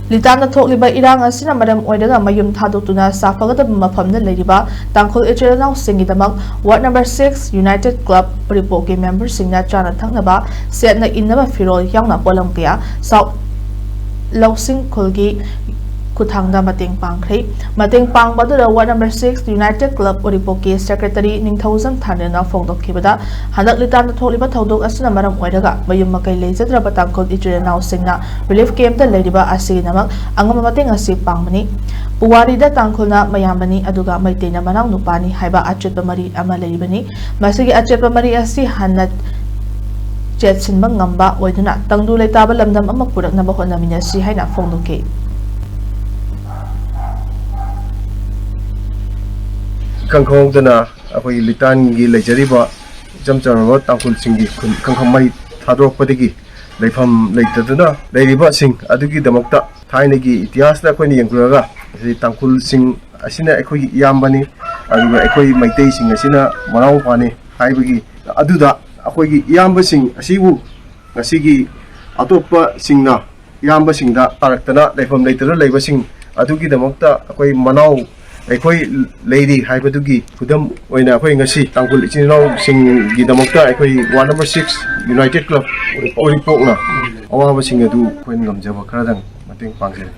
Litana thokliba irang asina madam oidaga mayum thadotuna safagada mafamna leriba tangkhol echernau singidamak ward number 6 United Club Uripok ke member singna chana thaknaba setna innaba firol yauna polam kya sau lausing khulgi kuthangda mateng pangkhare mateng pangbadu ward number 6 United Club Uripok ke secretary ningthausan thanena phongdokhibada hanak litana thokliba thodok asina maram oidaga mayum makai leijadraba tangkhol echernau singna relief camp da leriba asinamak angama mateng asi pangmani puwari da tangkhulna mayambani aduga maitena manang nupani haiba achetpa mari ama leribani masigi achetpa mari asi hanat jetsinba ngamba oiduna tangdu leitaba lamdam ama puraknaba honaminasi haina phongdoke Kangkong dana akhoi litan gi lejariba jamcharwa tangkul singi kangkhamai thadrok padigi leifam leitaduna leiriba sing adugi damakta thaine gi itihas da akhoi yengkuraga tangkul sing asina akhoi yambani aduga akhoi maitei sing asina marau phane haibagi aduda akhoi gi yamba sing asibu ngasigi atopa singna yamba singda taraktana leifam leitaduna leiba sing adugi damakta akhoi manau akhoi lady haibatugi kudam oina akhoi ngasi tangkul ichinau sing gidamokta akhoi ward number 6 United Club Uripok na awaba sing adu koin ngamjaba kharadang mateng pangkhare